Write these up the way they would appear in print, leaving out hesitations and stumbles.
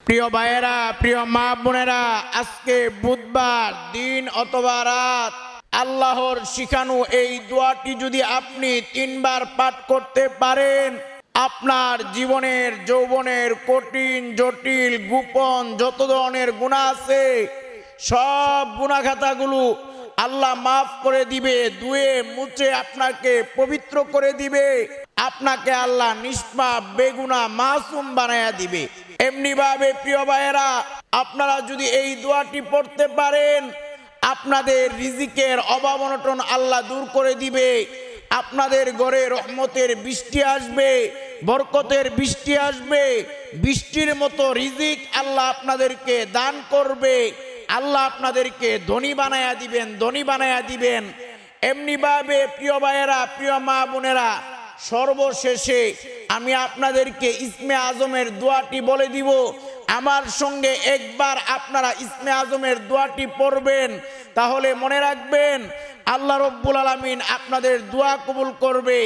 প্রিয় ভাইয়েরা, প্রিয় মা বোনেরা, আজকে বুধবার দিন অথবা রাত আল্লাহর শিখানো এই দোয়াটি যদি আপনি 3 বার পাঠ করতে পারেন, আপনার জীবনের যৌবনের কঠিন জটিল গোপন যত ধরনের গুনাহ আছে সব গুনাহ খাতাগুলো আল্লাহ মাফ করে দিবে, ধুয়ে মুছে আপনাকে পবিত্র করে দিবে। আপনাকে আল্লাহ নিষ্পাপ বেগুনাহ মাসুম বানায়া দিবে। এমনি ভাবে প্রিয় ভাইয়েরা, আপনারা যদি এই দোয়াটি পড়তে পারেন, আপনাদের রিজিকের অভাব অনটন আল্লাহ দূর করে দিবে। আপনাদের ঘরে রহমতের বৃষ্টি আসবে, বরকতের বৃষ্টি আসবে, বৃষ্টির মতো রিজিক আল্লাহ আপনাদেরকে দান করবে। আল্লাহ আপনাদেরকে ধনী বানায়া দিবেন, ধনী বানায়া দিবেন। এমনি ভাবে প্রিয় ভাইয়েরা, প্রিয় মা বোনেরা, সর্বশেষে আমি আপনাদেরকে ইসমে আজমের দোয়াটি বলে দিব। আমার সঙ্গে একবার আপনারা ইসমে আজমের দোয়াটি পড়বেন, তাহলে মনে রাখবেন আল্লাহ রব্বুল আলামিন আপনাদের দোয়া কবুল করবে,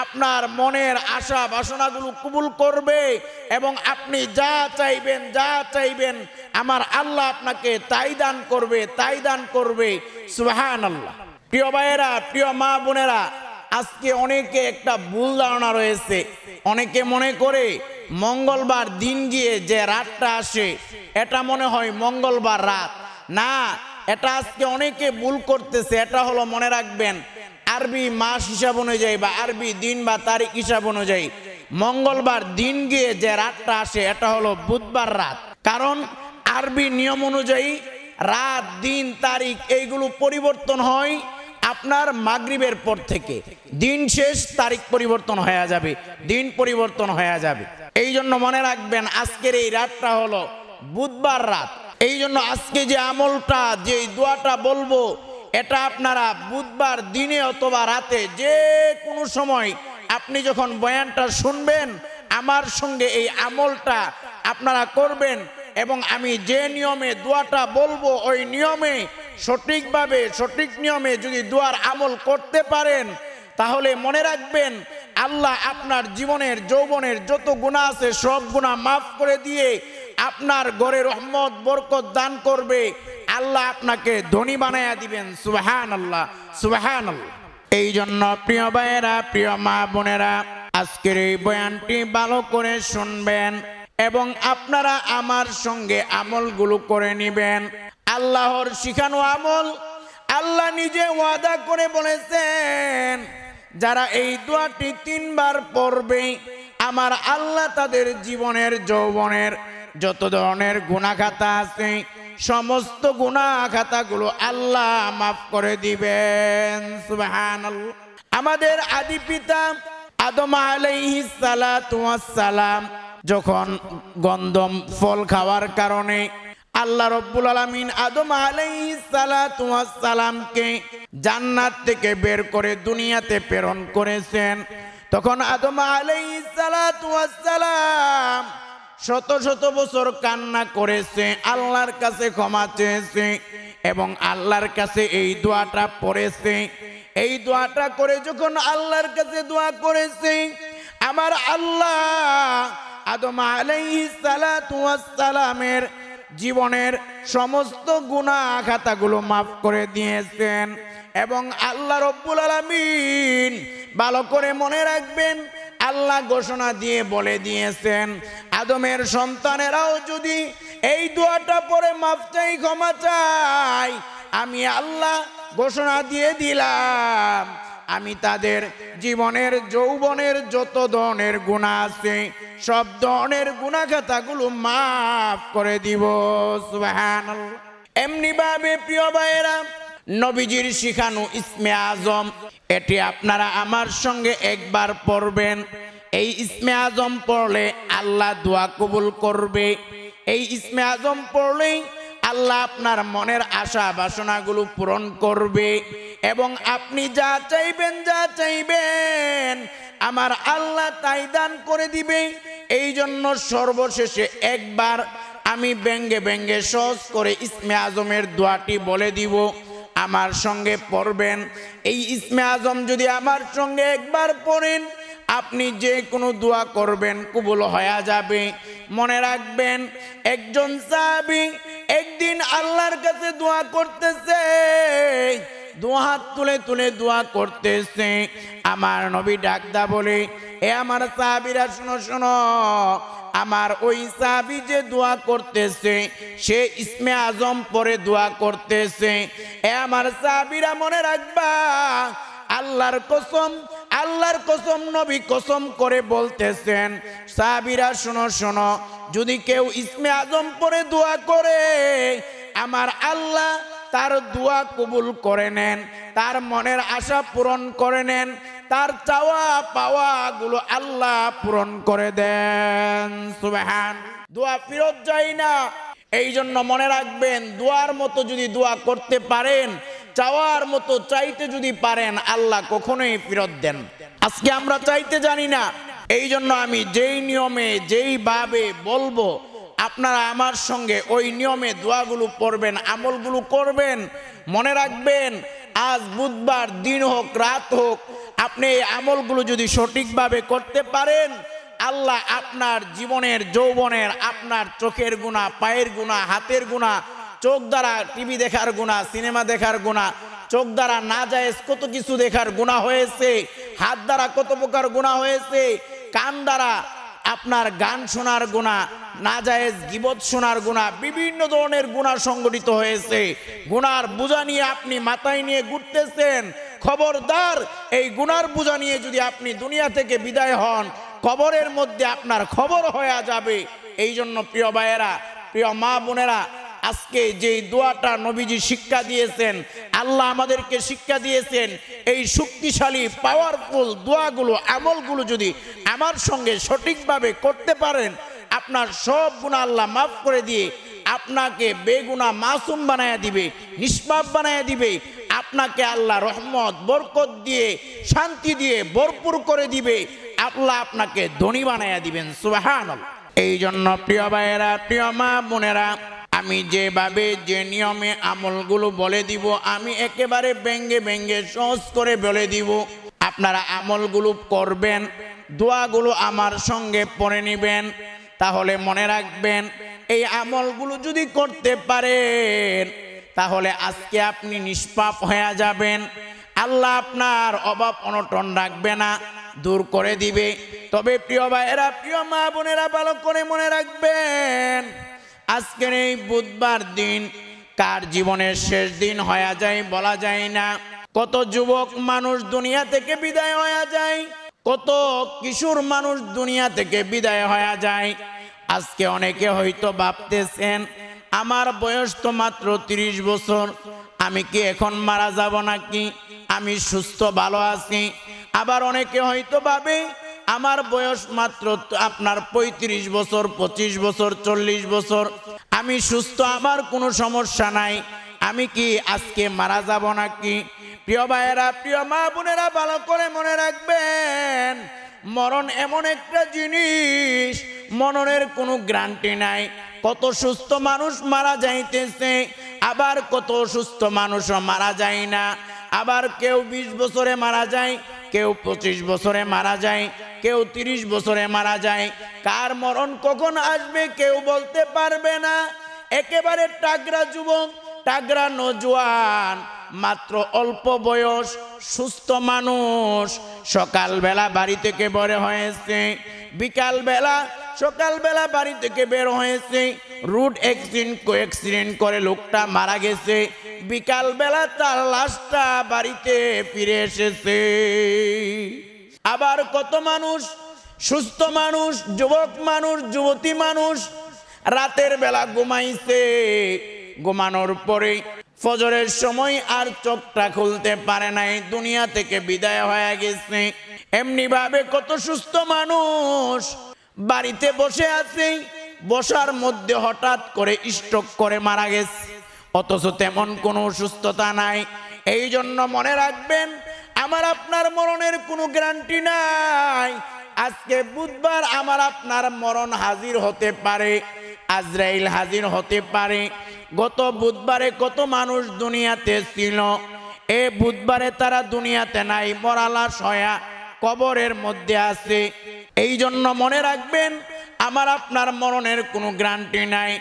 আপনার মনের আশা বাসনাগুলো কবুল করবে এবং আপনি যা চাইবেন আমার আল্লাহ আপনাকে তাই দান করবে, তাই দান করবে। সুবহানাল্লাহ। প্রিয় ভাইয়েরা, প্রিয় মা বোনেরা, আজকে অনেকে একটা ভুল ধারণা রয়েছে। অনেকে মনে করে মঙ্গলবার দিন গিয়ে যে রাতটা আসে এটা মনে হয় মঙ্গলবার রাত। না, এটা আজকে অনেকে ভুল করতেছে। এটা হলো, মনে রাখবেন, আরবি মাস হিসাব অনুযায়ী বা আরবি দিন বা তারিখ হিসাব অনুযায়ী মঙ্গলবার দিন গিয়ে যে রাতটা আসে এটা হলো বুধবার রাত। কারণ আরবি নিয়ম অনুযায়ী রাত, দিন, তারিখ এইগুলো পরিবর্তন হয় আপনার মাগরিবের পর থেকে। দিন শেষ, তারিখ পরিবর্তন হয়ে যাবে, দিন পরিবর্তন হয়ে যাবে। এই জন্য মনে রাখবেন আজকের এই রাতটা হলো বুধবার রাত। এই জন্য আজকে যে আমলটা, যে দোয়াটা বলবো, এটা আপনারা বুধবার দিনে অথবা রাতে যে কোনো সময় আপনি যখন বয়ানটা শুনবেন, আমার সঙ্গে এই আমলটা আপনারা করবেন এবং আমি যে নিয়মে দোয়াটা বলবো ওই নিয়মে সঠিকভাবে, সঠিক নিয়মে যদি দোয়ার আমল করতে পারেন, তাহলে মনে রাখবেন আল্লাহ আপনার জীবনের যৌবনের যত গুনাহ আছে সব গুনাহ মাফ করে দিয়ে আপনার ঘরে রহমত বরকত দান করবে। আল্লাহ আপনাকে ধনী বানায়া দিবেন। সুবহানাল্লাহ, সুবহানাল্লাহ। এই জন্য প্রিয় ভাইয়েরা, প্রিয় মা বোনেরা, আজকের এই বয়ানটি ভালো করে শুনবেন এবং আপনারা আমার সঙ্গে আমলগুলো করে নেবেন। আল্লাহর শিখানো আমল, আল্লাহ নিজে ওয়াদা করে বলেছেন যারা এই দোয়াটি 3 বার পড়বে আমার আল্লাহ তাদের জীবনের যৌবনের যত ধরনের গুনাহ খাতা আছে সমস্ত গুনাহ খাতাগুলো আল্লাহ মাফ করে দিবেন। সুবহানাল্লাহ। আমাদের আদি পিতা আদম আলাইহিস সালাতু ওয়াস সালাম যখন গন্ধম ফল খাওয়ার কারণে আল্লাহ রব্বুল আলামিন আদম আলাইহিস সালাতু ওয়াস সালামকে জান্নাত থেকে বের করে দুনিয়াতে প্রেরণ করেছেন, তখন আদম আলাইহিস সালাতু ওয়াস সালাম শত শত বছর কান্না করেছে, আল্লাহর কাছে ক্ষমা চেয়েছে এবং আল্লাহর কাছে এই দোয়াটা পড়েছে। এই দোয়াটা করে যখন আল্লাহর কাছে দোয়া করেছে, আমার আল্লাহ আদম আলাইহিস সালাতু ওয়াস সালামের জীবনের সমস্ত গুনাহ খাতাগুলো মাফ করে দিয়েছেন। এবং আল্লাহ রব্বুল আলামিন, ভালো করে মনে রাখবেন, আল্লাহ ঘোষণা দিয়ে বলে দিয়েছেন আদমের সন্তানেরাও যদি এই দোয়াটা পড়ে মাফ চাই, ক্ষমা চাই, আমি আল্লাহ ঘোষণা দিয়ে দিলাম আমি তাদের জীবনের যৌবনের যত ধরনের গুনাহ আছে সব ধরনের গুনাহ খাতাগুলো মাফ করে দিব। সুবহানাল্লাহ। এমনি ভাবে প্রিয় ভাইয়েরা, নবীজির শিখানো ইসমে আজম, এটি আপনারা আমার সঙ্গে একবার পড়বেন। এই ইসমে আজম পড়লে আল্লাহ দোয়া কবুল করবে। এই ইসমে আজম পড়লেই আল্লাহ আপনার মনের আশা বাসনাগুলো পূরণ করবে এবং আপনি যা চাইবেন আমার আল্লাহ তাই দান করে দিবে। এই জন্য সর্বশেষে একবার আমি ব্যঙ্গে ব্যঙ্গে সহজ করে ইসমে আজমের দোয়াটি বলে দিব, আমার সঙ্গে পড়বেন। এই ইসমে আজম যদি আমার সঙ্গে একবার পড়েন আপনি যে কোনো দোয়া করবেন কবুল হয়ে যাবে। মনে রাখবেন, একজন সাহাবী একদিন আল্লাহর কাছে দোয়া করতেছে, দু হাত তুলে তুলে দোয়া করতেছে। আমার নবী ডাকদা বলে, এ আমার সাহাবীরা শোনো শোনো, আমার ওই সাহাবী যে দোয়া করতেছে সে ইসমে আজম পরে দোয়া করতেছে। এ আমার সাহাবীরা মনে রাখবা, আল্লাহর কসম, আল্লাহর কসম, নবী কসম করে বলতেছেন, সাহাবীরা শোনো শোনো, যদি কেউ ইসমে আজম পরে দোয়া করে আমার আল্লাহ তার দোয়া কবুল করে নেন, তার মনের আশা পূরণ করে নেন, তার চাওয়া পাওয়া গুলো আল্লাহ পূরণ করে দেন। সুবহান। দোয়া ফেরত যায় না। এই জন্য মনে রাখবেন, দোয়ার মতো যদি দোয়া করতে পারেন, চাওয়ার মতো চাইতে যদি পারেন, আল্লাহ কখনোই ফেরত দেন। আজকে আমরা চাইতে জানি না। এই জন্য আমি যেই নিয়মে যেই ভাবে বলবো, আপনারা আমার সঙ্গে ওই নিয়মে দোয়াগুলো পড়বেন, আমলগুলো করবেন। মনে রাখবেন, আজ বুধবার, দিন হোক রাত হোক, আপনি এই আমলগুলো যদি সঠিকভাবে করতে পারেন, আল্লাহ আপনার জীবনের যৌবনের, আপনার চোখের গুনাহ, পায়ের গুনাহ, হাতের গুনাহ, চোখ দ্বারা টিভি দেখার গুনাহ, সিনেমা দেখার গুনাহ, চোখ দ্বারা নাজায়েজ কত কিছু দেখার গুনাহ হয়েছে, হাত দ্বারা কত প্রকার গুনাহ হয়েছে, কান দ্বারা আপনার গান শোনার গুনাহ, নাজায়েজ গীবত শোনার গুনাহ, বিভিন্ন ধরনের গুনাহ সংগঠিত হয়েছে। গুনার বোঝা নিয়ে আপনি মাথায় নিয়ে ঘুরতেছেন, খবরদার, এই গুনার বোঝা নিয়ে যদি আপনি দুনিয়া থেকে বিদায় হন, কবরের মধ্যে আপনার খবর হয়ে যাবে। এই জন্য প্রিয় ভাইয়েরা, প্রিয় মা বোনেরা, আজকে যে দোয়াটা নবীজি শিক্ষা দিয়েছেন, আল্লাহ আমাদেরকে শিক্ষা দিয়েছেন, এই শক্তিশালী পাওয়ারফুল দোয়াগুলো, আমলগুলো যদি আমার সঙ্গে সঠিকভাবে করতে পারেন, আপনার সব গুনাহ আল্লাহ মাফ করে দিয়ে আপনাকে বেগুনাহ মাসুম বানায়া দিবে, নিষ্পাপ বানায়া দিবে। আপনাকে আল্লাহ রহমত বরকত দিয়ে, শান্তি দিয়ে ভরপুর করে দিবে। আল্লাহ আপনাকে ধনী বানায়া দিবেন। সুবহানাল্লাহ। এই জন্য প্রিয় ভাইয়েরা, প্রিয় মা বোনেরা, আমি যেভাবে যে নিয়মে আমলগুলো বলে দিব, আমি একেবারে ব্যঙ্গে ব্যঙ্গে সহজ করে বলে দিব। আপনারা আমলগুলো করবেন, দোয়াগুলো আমার সঙ্গে পড়ে নেবেন। তাহলে মনে রাখবেন, এই আমলগুলো যদি করতে পারেন, তাহলে আজকে আপনি নিষ্পাপ হয়ে যাবেন। আল্লাহ আপনার অভাব অনটন রাখবে না, দূর করে দিবে। তবে প্রিয় ভাইয়েরা, প্রিয় মা বোনেরা, ভালো করে মনে রাখবেন, আজকের এই বুধবার দিন কার জীবনের শেষ দিন হয়ে যায় বলা যায় না। কত যুবক মানুষ দুনিয়া থেকে বিদায় হয়ে যায়, কত কিশোর মানুষ দুনিয়া থেকে বিদায় হয়ে যায়। আজকে অনেকে হয়তো ভাবতেছেন, আমার বয়স তো মাত্র 30 বছর, আমি কি এখন মারা যাব নাকি, আমি সুস্থ ভালো আছি। আবার অনেকে হয়তো ভাবে, আমার বয়স মাত্র আপনার 35 বছর, 25 বছর, 40 বছর, আমি সুস্থ, আমার কোনো সমস্যা নাই, আমি কি আজকে মারা যাব নাকি। প্রিয় ভাইয়েরা, প্রিয় মা বোনেরা, ভালো করে মনে রাখবেন, মরণ এমন একটা জিনিস, মরণের কোনো গ্যারান্টি নাই। কত সুস্থ মানুষ মারা যাইতেছে, আবার কত সুস্থ মানুষও মারা যায় না। আবার কেউ 20 বছরে মারা যায়, কেউ 25 বছরে মারা যায়, কেউ 30 বছরে মারা যায়। কার মরণ কখন আসবে কেউ বলতে পারবে না। একেবারে টাগরা যুবক, টাগরা নজওয়ান, মাত্র অল্প বয়স সুস্থ মানুষ, সকালবেলা বাড়ি থেকে বের হয়েছে, বিকালবেলা সকালবেলা বাড়ি থেকে বের হয়েছে, রুট অ্যাক্সিডেন্ট করে লোকটা মারা গেছে, বিকালবেলা তার লাশটা বাড়িতে ফিরে এসেছে। আবার কত মানুষ, সুস্থ মানুষ, যুবক মানুষ, যুবতী মানুষ রাতের বেলা ঘুমাইছে, ঘুমানোর পরে ফজরের সময় আর চোখটা খুলতে পারে নাই, দুনিয়া থেকে বিদায় হয়ে গেছে। এমনি ভাবে কত সুস্থ মানুষ বাড়িতে বসে আছে, বসার মধ্যে হঠাৎ করে স্ট্রোক করে মারা গেছে, অথচ তেমন কোনো সুস্থতা নাই। এই জন্য মনে রাখবেন, আমার আপনার মরণের কোনো গ্যারান্টি নাই। আজকে বুধবার, আমার আপনার মরণ হাজির হতে পারে, আজরাইল হাজির হতে পারে। গত বুধবারে কত মানুষ দুনিয়াতে ছিল, এ বুধবারে তারা দুনিয়াতে নাই, মরালাশ হয়া কবরের মধ্যে আছে। এই জন্য মনে রাখবেন, আমার আপনার মরণের কোনো গ্যারান্টি নাই।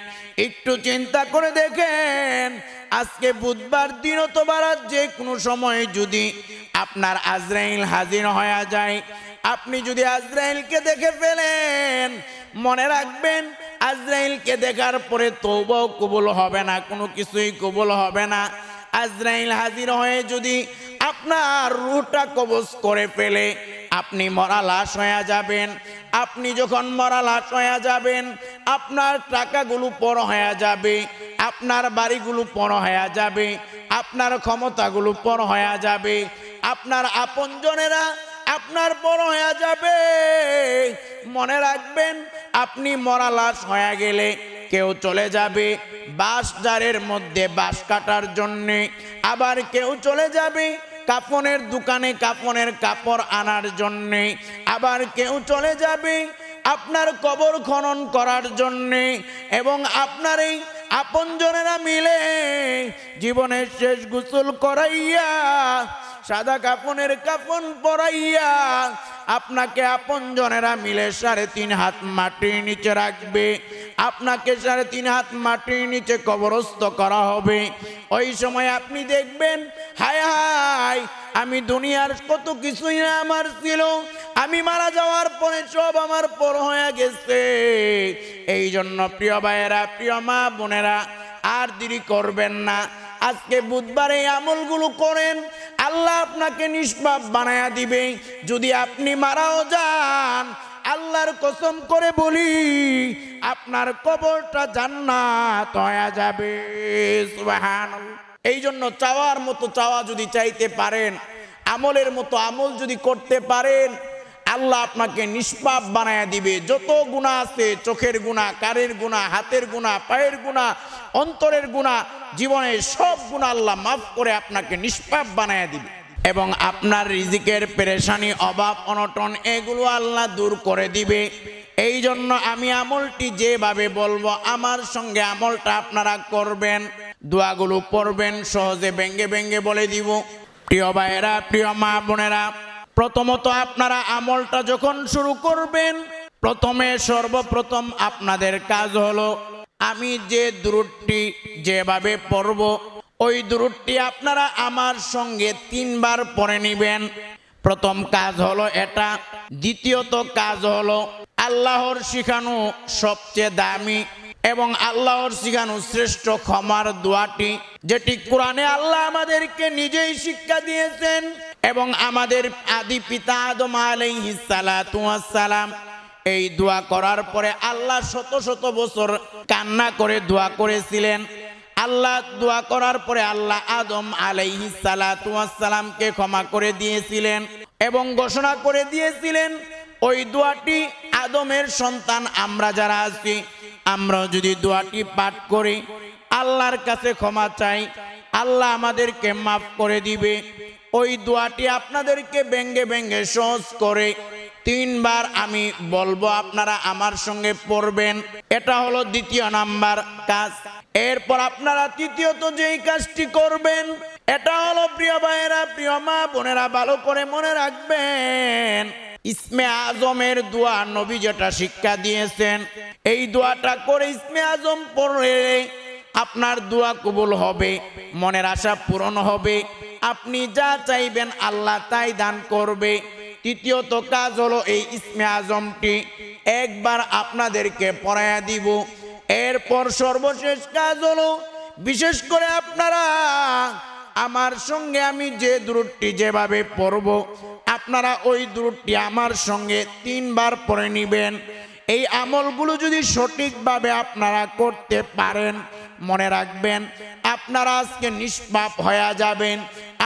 একটু চিন্তা করে দেখেন, আজকে বুধবার দিন অথবা রাত যে কোনো সময় যদি আপনার আজরাইল হাজির হয়ে যায়, আপনি যদি আজরাইলকে দেখে ফেলেন, মনে রাখবেন আজরাইলকে দেখার পরে তওবা কবুল হবে না, কোনো কিছুই কবুল হবে না। আজরাইল হাজির হয়ে যদি আপনার রূহটা কবজ করে ফেলে, আপনি মরা লাশ হয়ে যাবেন। আপনি যখন মরা লাশ হয়ে যাবেন, আপনার টাকাগুলো পর হয়ে যাবে, আপনার বাড়িগুলো পর হয়ে যাবে, আপনার ক্ষমতাগুলো পর হয়ে যাবে, আপনার আপনজনেরা আপনার পর হয়ে যাবে। মনে রাখবেন, আপনি মরা লাশ হয়ে গেলে কেউ চলে যাবে বাঁশ জারের মধ্যে বাঁশ কাটার জন্যে, আবার কেউ চলে যাবে কাফনের দোকানে কাফনের কাপড় আনার জন্যে, আবার কেউ চলে যাবে আপনার কবর খনন করার জন্যে। এবং আপনার এই আপনজনেরা মিলে জীবনের শেষ গোসল করাইয়া, সাদা কাফনের কাফন পরাইয়া আপনাকে আপনজনেরা মিলে 3.5 হাত মাটির নিচে রাখবে। আপনাকে 3.5 হাত মাটির নিচে কবরস্থ করা হবে। ওই সময় আপনি দেখবেন, হায় হায়, আমি দুনিয়ার কত কিছুই না আমার ছিল, আমি মারা যাওয়ার পরে সব আমার পর হয়ে গেছে। এই জন্য প্রিয় ভাইয়েরা, প্রিয় মা বোনেরা, আর দেরি করবেন না। আজকে বুধবার এই আমলগুলো করেন, আল্লাহ আপনাকে নিষ্পাপ বানায়া দিবে। যদি আপনি মারাও যান, আল্লাহর কসম করে বলি, আপনার কবরটা জান্নাত হয়ে যাবে। সুবহানাল্লাহ। এই জন্য চাওয়ার মতো চাওয়া যদি চাইতে পারেন, আমলের মতো আমল যদি করতে পারেন, আল্লাহ আপনাকে নিষ্পাপ বানায়া দিবে। যত গুনাহ আছে, চোখের গুনাহ, কানের গুনাহ, হাতের গুনাহ, পায়ের গুনাহ, অন্তরের গুনাহ, জীবনের সব গুনাহ আল্লাহ মাফ করে আপনাকে নিষ্পাপ বানায়া দিবে। এবং আপনার রিজিকের পেরেশানি, অভাব, অনটন এগুলো আল্লাহ দূর করে দিবে। এই জন্য আমি আমলটি যেভাবে বলবো, আমার সঙ্গে আমলটা আপনারা করবেন, দোয়াগুলো পড়বেন, সহজে ভেঙ্গে ভেঙ্গে বলে দিব। প্রিয় ভাইয়েরা, প্রিয় মা বোনেরা, প্রথমত আপনারা আমলটা যখন শুরু করবেন, প্রথমে সর্বপ্রথম আপনাদের কাজ হলো, আমি যে দুরূদটি যেভাবে পড়ব, ওই দুরূদটি আপনারা আমার সঙ্গে 3 বার পড়ে নেবেন। প্রথম কাজ হলো এটা। দ্বিতীয়ত কাজ হলো, আল্লাহর শিখানো সবচেয়ে দামি এবং আল্লাহর শিখানো শ্রেষ্ঠ ক্ষমার দোয়াটি, যেটি কোরআনে আল্লাহ আমাদেরকে নিজেই শিক্ষা দিয়েছেন এবং আমাদের আদি পিতা আদম আলাইহিস সালাতু ওয়াস সালাম এই দোয়া করার পরে আল্লাহ শত শত বছর কান্না করে দোয়া করেছিলেন। আল্লাহ দোয়া করার পরে আল্লাহ আদম আলাইহিস সালাতু ওয়াস সালামকে ক্ষমা করে দিয়েছিলেন এবং ঘোষণা করে দিয়েছিলেন, ওই দোয়াটি আদমের সন্তান আমরা যারা আছি, আমরা যদি দোয়াটি পাঠ করি, আল্লাহর কাছে ক্ষমা চাই, আল্লাহ আমাদেরকে মাফ করে দিবে। ওই দোয়াটি আপনাদেরকে ব্যঙ্গে ব্যঙ্গে সহজ করে 3 বার আমি বলবো, আপনারা আমার সঙ্গে পড়বেন। এটা হলো দ্বিতীয় নাম্বার কাজ। এরপর আপনারা তৃতীয়ত যেই কাজটি করবেন, এটা হলো প্রিয় ভাইয়েরা, প্রিয় মা বোনেরা, ভালো করে মনে রাখবেন, ইসমে আজমের দোয়া নবী যেটা শিক্ষা দিয়েছেন, এই দোয়াটা করে ইসমে আজম পড়লে আপনার দোয়া কবুল হবে, মনের আশা পূরণ হবে, আপনি যা চাইবেন আল্লাহ তাই দান করবে। তৃতীয়ত কাজ হলো, এই ইসমে আজমটি একবার আপনাদেরকে পড়ায়া দিব। এরপর সর্বশেষ কাজ হলো, বিশেষ করে আপনারা আমার সঙ্গে আমি যে দুরূদটি যেভাবে পড়ব, আপনারা ওই দুরূদটি আমার সঙ্গে 3 বার পড়ে নেবেন। এই আমলগুলো যদি সঠিকভাবে আপনারা করতে পারেন, মনে রাখবেন আপনারা আজকে নিষ্পাপ হয়ে যাবেন,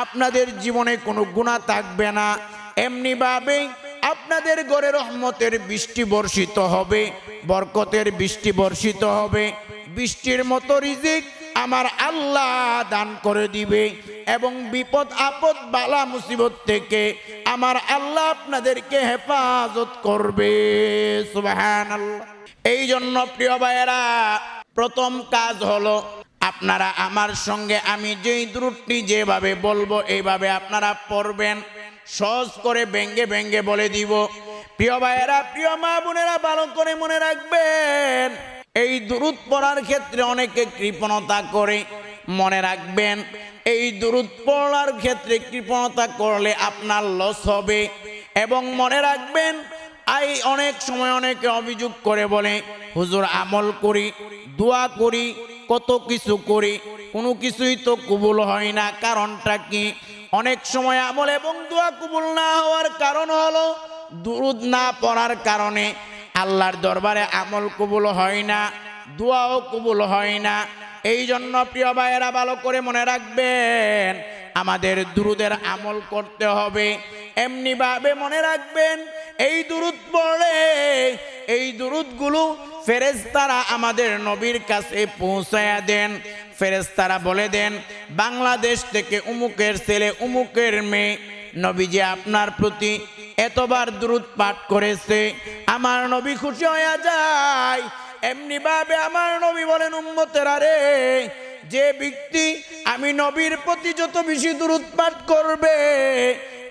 আপনাদের জীবনে কোনো গুনাহ থাকবে না। এমনিভাবে আপনাদের ঘরে রহমতের বৃষ্টি বর্ষিত হবে, বরকতের বৃষ্টি বর্ষিত হবে, বৃষ্টির মতো রিজিক আমার আল্লাহ দান করে দিবে এবং বিপদ আপদ বালা মুসিবত থেকে আমার আল্লাহ আপনাদেরকে হেফাজত করবে। সুবহানাল্লাহ। এই জন্য প্রিয় ভাইয়েরা, প্রথম কাজ হলো, আপনারা আমার সঙ্গে আমি যেই দুরূদটি যেভাবে বলবো এইভাবে আপনারা পড়বেন। সহজ করে ব্যঙ্গে ব্যঙ্গে বলে দিব। প্রিয় ভাইয়েরা, প্রিয় মা বোনেরা, ভালো করে মনে রাখবেন, এই দুরূদ পড়ার ক্ষেত্রে অনেকে কৃপণতা করে। মনে রাখবেন, এই দুরূদ পড়ার ক্ষেত্রে কৃপণতা করলে আপনার লস হবে। এবং মনে রাখবেন, অনেক সময় অনেকে অভিযোগ করে বলে, হুজুর আমল করি, দোয়া করি, কত কিছু করি, কোনো কিছুই তো কবুল হয় না। কারণটা কি? অনেক সময় আমল এবং দোয়া কবুল না হওয়ার কারণ হলো দুরূদ না পড়ার কারণে আল্লাহর দরবারে আমল কবুল হয় না, দোয়াও কবুল হয় না। এই জন্য প্রিয় ভাইয়েরা, ভালো করে মনে রাখবেন, আমাদের দুরূদের আমল করতে হবে। এমনিভাবে মনে রাখবেন, এই দুরূদ পড়লে এই দুরূদগুলো ফেরেশতারা আমাদের নবীর কাছে পৌঁছায়া দেন। ফেরেশতারা বলে দেন, বাংলাদেশ থেকে উমুকের ছেলে, উমুকের মেয়ে নবীজি আপনার প্রতি এতবার দুরূদ পাঠ করেছে, আমার নবী খুশি হয়ে যায়। এমনি ভাবে আমার নবী বলেন, উম্মতেরা রে, যে ব্যক্তি আমি নবীর প্রতি যত বেশি দুরূদ পাঠ করবে,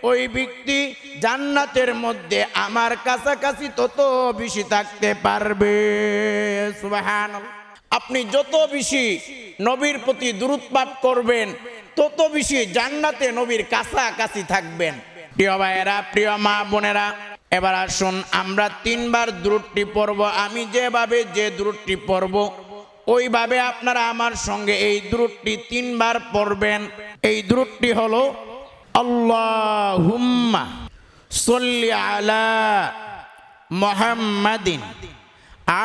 ওই ব্যক্তি জান্নাতের মধ্যে আমার কাছাকাছি তত বেশি থাকতে পারবে। সুবহানাল্লাহ। আপনি যত বেশি নবীর প্রতি দুরূদ পাঠ করবেন, তত বেশি জান্নাতে নবীর কাছাকাছি থাকবেন। প্রিয় ভাইয়েরা, প্রিয় মা বোনেরা, এবার আসুন আমরা 3 বার দুরূদটি পড়ব। আমি যেভাবে যে দুরূদটি পড়ব, ওইভাবে আপনারা আমার সঙ্গে এই দুরূদটি 3 বার পড়বেন। এই দুরূদটি হলো, আল্লাহুম্মা সল্লি আলা মুহাম্মাদিন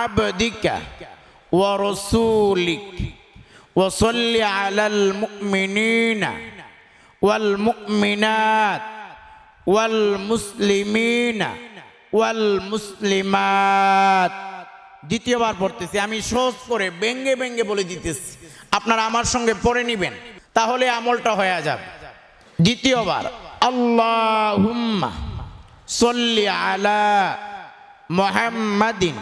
আবদিকা ওয়া রাসূলিক ওয়া সল্লি আলাল মুমিনিনা ওয়াল মুমিনাত ওয়াল মুসলিমিনা ওয়াল মুসলিমাত। দ্বিতীয়বার পড়তেছি, আমি সহজ করে ব্যঙ্গে ব্যঙ্গে বলে দিতেছি, আপনারা আমার সঙ্গে পড়ে নেবেন, তাহলে আমলটা হয়ে যাবে। দ্বিতীয়বার, আল্লাহুম্মা সল্লি আলা মুহাম্মাদিন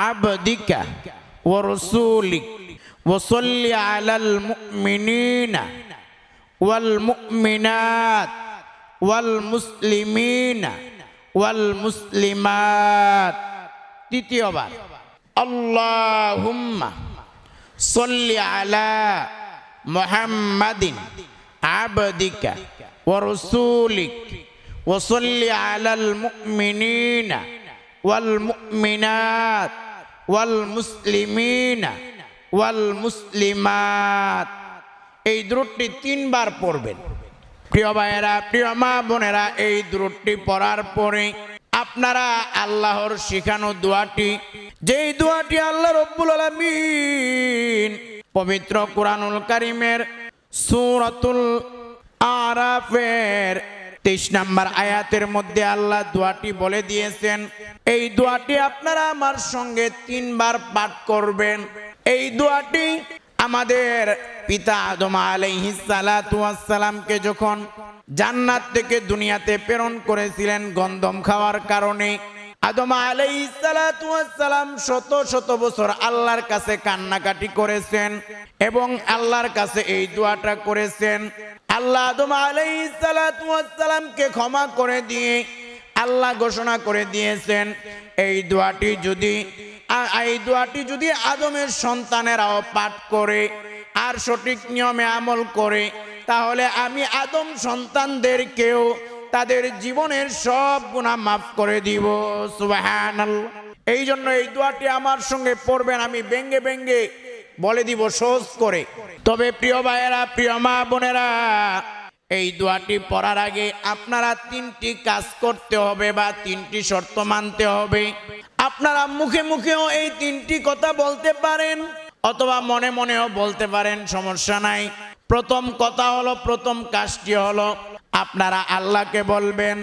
আবদিকা ওয়া রাসূলিক ওয়া সল্লি আলাল মুমিনিনা ওয়াল মুমিনাত ওয়াল মুসলিমিনা ওয়াল মুসলিমাত। তৃতীয়বার, আল্লাহুম্মা সল্লি আলা মুহাম্মাদিন আবদিকা ওয়া রাসূলিক ওয়া সল্লি আলাল মুমিনিনা ওয়াল মুমিনাত ওয়াল মুসলিমিনা ওয়াল মুসলিমাত। এই দুরূদটি 3 বার পড়বেন। প্রিয় ভাইয়েরা, প্রিয় মা বোনেরা, এই দুরূদটি পড়ার পরে আপনারা আল্লাহর শিখানো দোয়াটি, যেই দোয়াটি আল্লাহ রব্বুল আলামিন পবিত্র কুরআনুল কারীমের সূরাতুল আরাফের 23 নম্বর আয়াতের মধ্যে আল্লাহ দোয়াটি বলে দিয়েছেন, এই দোয়াটি আপনারা আমার সঙ্গে 3 বার পাঠ করবেন। এই দোয়াটি আমাদের পিতা আদম আলাইহিস সালাতু ওয়াস সালামকে যখন জান্নাত থেকে দুনিয়াতে প্রেরণ করেছিলেন গন্ধম খাওয়ার কারণে, আদম আলাইহিস সালাতু ওয়াস সালাম শত শত বছর আল্লাহর কাছে কান্নাকাটি করেছেন এবং আল্লাহর কাছে এই দোয়াটা করেছেন। আল্লাহ আদম আলাইহিস সালাতু ওয়াস সালামকে ক্ষমা করে দিয়ে আল্লাহ ঘোষণা করে দিয়েছেন, এই দোয়াটি যদি আদমের সন্তানেরাও পাঠ করে আর সঠিক নিয়মে আমল করে, তাহলে আমি আদম সন্তানদেরকেও তাদের জীবনের সব গুনাহ মাফ করে দিব। সুবহানাল্লাহ। এই জন্য এই দোয়াটি আমার সঙ্গে পড়বেন, আমি ব্যঙ্গে ব্যঙ্গে বলে দিব সহজ করে। তবে প্রিয় ভাইয়েরা, প্রিয় মা বোনেরা, এই দোয়াটি পড়ার আগে আপনারা 3টি কাজ করতে হবে বা 3টি শর্ত মানতে হবে। আপনারা মুখে মুখেও এই 3টি কথা বলতে পারেন অথবা মনে মনেও বলতে পারেন, সমস্যা নাই। প্রথম কথা হলো, প্রথম কাজটি হলো, আপনারা আল্লাহকে বলবেন,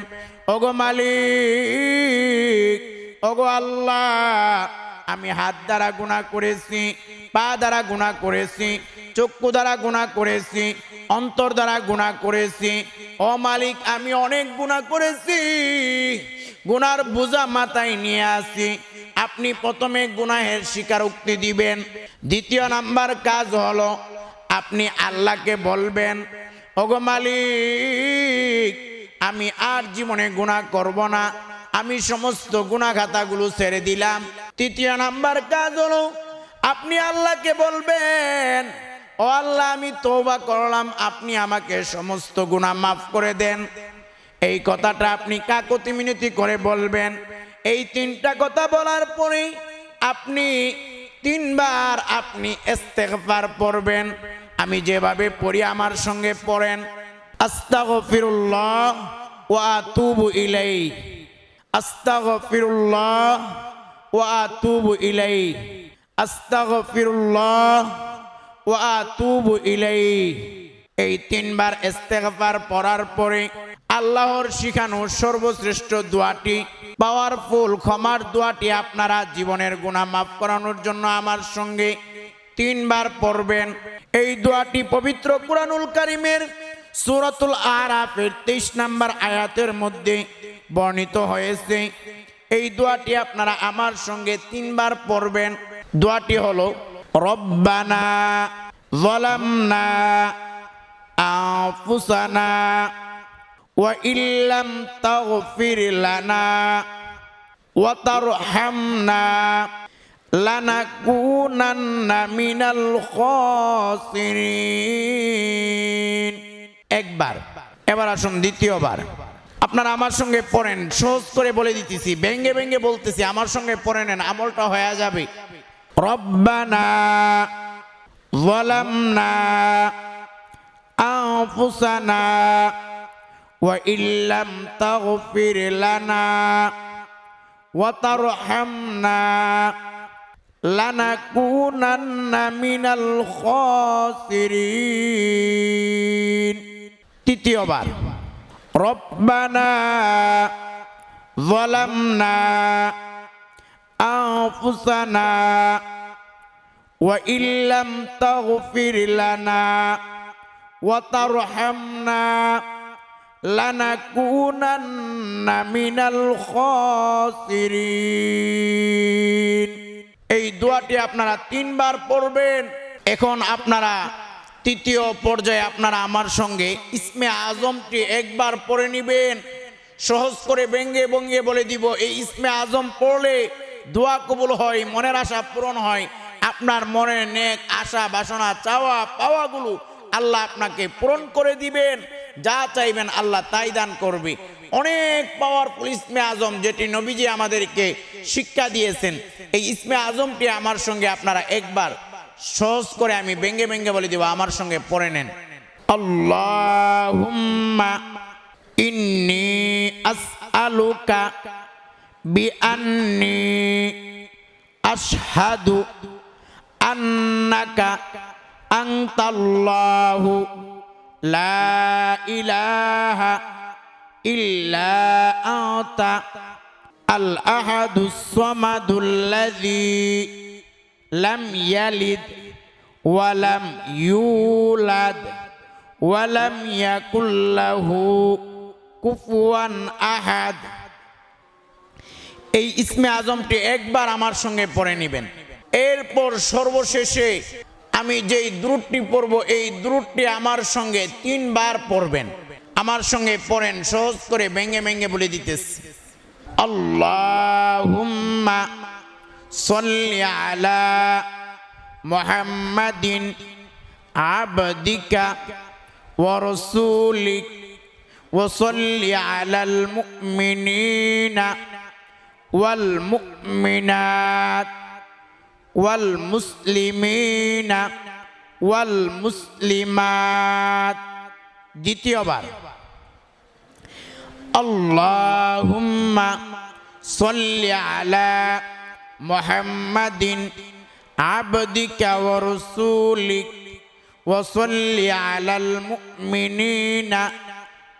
ওগো মালিক, ওগো আল্লাহ, আমি হাত দ্বারা গুনাহ করেছি, পা দ্বারা গুনাহ করেছি, চক্ষু দ্বারা গুনাহ করেছি, অন্তর দ্বারা গুনাহ করেছি। ও মালিক, আমি অনেক গুনাহ করেছি, গুনার বোঝা মাথায় নিয়ে আসি। আপনি প্রথমে গুনাহের স্বীকারোক্তি দিবেন। দ্বিতীয় নাম্বার কাজ হলো, আপনি আল্লাহকে বলবেন, ওগো মালিক, আমি আর জীবনে গুনাহ করব না, আমি সমস্ত গুনাহ খাতাগুলো ছেড়ে দিলাম। তৃতীয় নাম্বার কাজ হলো আপনি আল্লাহকে বলবেন, ও আল্লাহ আমি তওবা করলাম, আপনি আমাকে সমস্ত গুনাহ মাফ করে দেন। এই কথাটা আপনি কাকুতি মিনতি করে বলবেন। এই তিনটা কথা বলার পরে আপনি তিনবার আপনি ইস্তেগফার পড়বেন। আমি যেভাবে পড়ি আমার সঙ্গে পড়েন। আস্তাগফিরুল্লাহ ওয়া আতুবু ইলাইহি, আস্তাগফিরুল্লাহ ওয়া আতুবু ইলাইহি, আস্তাগফিরুল্লাহ ওয়া আতুবু ইলাইহি। এই তিনবার ইস্তেগফার পড়ার পরে আল্লাহর শিখানো সর্বশ্রেষ্ঠ দোয়াটি, পাওয়ারফুল ক্ষমার দোয়াটি আপনারা জীবনের গুনাহ মাফ করানোর জন্য আমার সঙ্গে তিনবার পড়বেন। এই দোয়াটি পবিত্র কুরআনুল কারীমের সূরাতুল আরাফের 23 নম্বর আয়াতের মধ্যে বর্ণিত হয়েছে। এই দোয়াটি আপনারা আমার সঙ্গে তিনবার পড়বেন। দোয়াটি হলো রব্বানা যালামনা আনফুসানা ওয়া ইল্লাম তাগফির লানা ওয়া তারহামনা লানাকুনান্না মিনাল খাসিরিন। একবার। এবার আসুন দ্বিতীয়বার। আপনারা আমার সঙ্গে পড়েন, সহজ করে বলে দিতেছি, ভেঙ্গে ভেঙ্গে বলতেছি, আমার সঙ্গে পড়ে নেন, আমলটা হয়ে যাবে। রব্বানা যালামনা আনফুসানা ওয়া ইল্লাম তাগফির লানা ওয়া তারহামনা লানাকুনান্না মিনাল খাসিরিন। তৃতীয়বার। রব্বানা যালামনা আনফুসানা ওয়া ইল্লাম তাগফির লানা ওয়া তারহামনা লানাকুনান্না মিনাল খাসিরিন। এই দোয়াটি আপনারা তিনবার পড়বেন। এখন আপনারা তৃতীয় পর্যায়ে আপনারা আমার সঙ্গে ইসমে আজমটি একবার পড়ে নেবেন। সহজ করে ভেঙ্গে ভেঙ্গে বলে দিব, এই ইসমে আজম পড়লে দোয়া কবুল হয়, মনের আশা পূরণ হয়। আপনার মনের নেক আশা বাসনা চাওয়া পাওয়াগুলো আল্লাহ আপনাকে পূরণ করে দিবেন। যা চাইবেন আল্লাহ তাই দান করবে। অনেক পাওয়ারফুল ইসমে আজম, যেটি নবীজি আমাদেরকে শিক্ষা দিয়েছেন। এই ইসমে আজমটি আমার সঙ্গে আপনারা একবার সহজ করে আমি ভেঙ্গে ভেঙ্গে বলে দিব, আমার সঙ্গে পড়ে নেন। আল্লাহুম্মা ইন্নী আসআলুকা বিআন্নী আশহাদু আন্নাকা আনতাল্লাহু লা ইলাহা ইল্লা আনতা আল আহাদুস সামাদুল্লাযী লাম ইয়ালিদ ওয়া লাম ইউলাদ ওয়া লাম ইয়াকুল লাহু কুফুয়ান আহাদ। এই ইসমে আজমটি একবার আমার সঙ্গে পড়ে নেবেন। এরপর সর্বশেষে আমি যেই দুরূদটি পড়ব, এই দুরূদটি আমার সঙ্গে তিনবার পড়বেন। আমার সঙ্গে পড়েন, সহজ করে ভেঙ্গে ভেঙ্গে বলে দিতেছি। আল্লাহুম্মা সাল্লি আলা মুহাম্মাদিন আবদিকা ওয়া রাসূলিক ওয়া সাল্লি আলাল মুমিনিনা ওয়াল মুমিনাত ওয়াল মুসলিমিনা ওয়াল মুসলিমাত। দ্বিতীয়বার। আল্লাহুম্মা সাল্লি আলা মুহাম্মাদিন আবদিকা ওয়া রাসূলিক ওয়া সাল্লি আলাল মুমিনিনা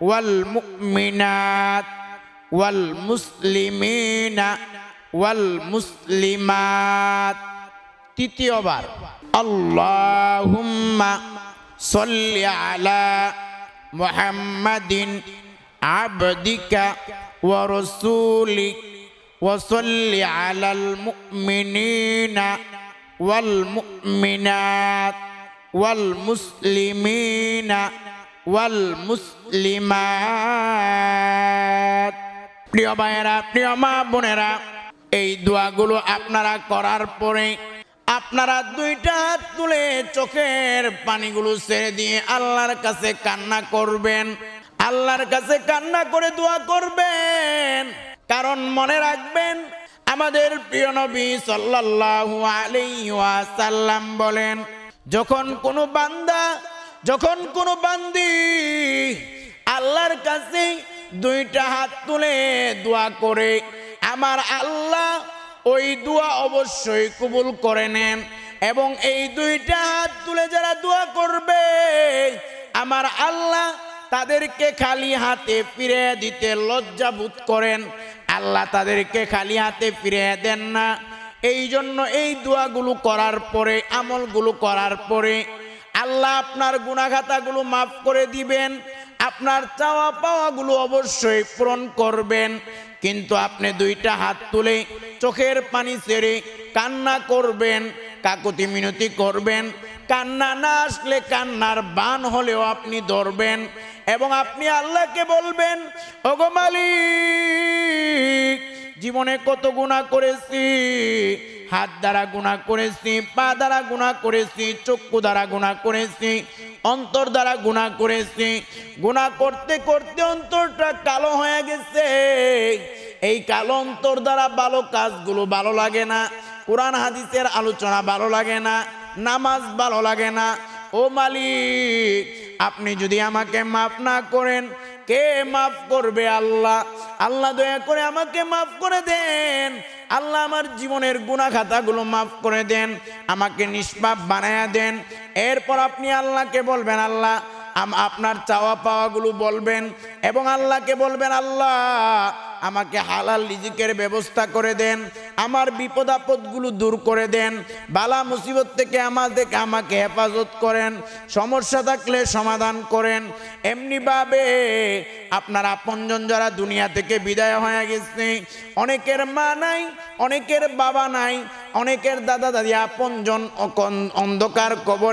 ওয়াল মুমিনাত ওয়াল মুসলিমিনা ওয়াল মুসলিমাত। তৃতীয়বার। আল্লাহুম্মা সাল্লি আলা মুহাম্মাদিন আবদিকা ওয়া রাসূলিক ওয়া সাল্লি আলাল মুমিনিনা ওয়াল মুমিনাত ওয়াল মুসলিমিনা ওয়াল মুসলিমাত। প্রিয় ভাইয়েরা, প্রিয় মা বোনেরা, এই দোয়াগুলো আপনারা করার পরে আপনারা দুইটা হাত তুলে চোখের পানিগুলো ছেড়ে দিয়ে আল্লাহর কাছে কান্না করবেন। আল্লাহর কাছে কান্না করে দোয়া করবেন। কারণ মনে রাখবেন, আমাদের প্রিয় নবী সাল্লাল্লাহু আলাইহি ওয়াসাল্লাম বলেন, যখন কোনো বান্দি আল্লাহর কাছে দুইটা হাত তুলে দোয়া করে, আমার আল্লাহ ওই দোয়া অবশ্যই কবুল করে নেন। এবং এই দুইটা হাত তুলে যারা দোয়া করবে, আমার আল্লাহ তাদেরকে খালি হাতে ফিরে দিতে লজ্জা বোধ করেন। আল্লাহ তাদেরকে খালি হাতে ফিরে দেন না। এই জন্য এই দোয়াগুলো করার পরে, আমলগুলো করার পরে আল্লাহ আপনার গুনাহখাতাগুলো মাফ করে দিবেন। আপনার চাওয়া পাওয়াগুলো অবশ্যই পূরণ করবেন। কিন্তু আপনি দুইটা হাত তুলে চোখের পানি ছেড়ে কান্না করবেন, কাকুতি মিনতি করবেন। কান্না না আসলে কান্নার বান হলেও আপনি ধরবেন এবং আপনি আল্লাহকে বলবেন, ওগো মালিক, জীবনে কত গুনাহ করেছি, হাত দ্বারা গুনাহ করেছি, পা দ্বারা গুনাহ করেছি, চক্ষু দ্বারা গুনাহ করেছি, অন্তর দ্বারা গুনাহ করেছি। গুনাহ করতে করতে অন্তরটা কালো হয়ে গেছে। এই কালো অন্তর দ্বারা ভালো কাজগুলো ভালো লাগে না, কোরআন হাদিসের আলোচনা ভালো লাগে না, নামাজ ভালো লাগে না। ও মালিক, আপনি যদি আমাকে মাফ না করেন, কে মাফ করবে? আল্লাহ। আল্লাহ দয়া করে আমাকে মাফ করে দেন। আল্লাহ আমার জীবনের গুনাহ খাতাগুলো মাফ করে দেন, আমাকে নিষ্পাপ বানায়া দেন। এরপর আপনি আল্লাহকে বলবেন, আল্লাহ আপনার চাওয়া পাওয়াগুলো বলবেন এবং আল্লাহকে বলবেন, আল্লাহ আমাকে হালাল রিজিকের ব্যবস্থা করে দেন, আমার বিপদ আপদগুলো দূর করে দেন, বালা মুসিবত থেকে আমাকে হেফাজত করেন, সমস্যা থাকলে সমাধান করেন। এমনিভাবে আপনার আপনজন যারা দুনিয়া থেকে বিদায় হয়ে গেছে, অনেকের মা নাই, অনেকের বাবা নাই, অনেকের দাদা দাদি আপনজন অন্ধকার কবরে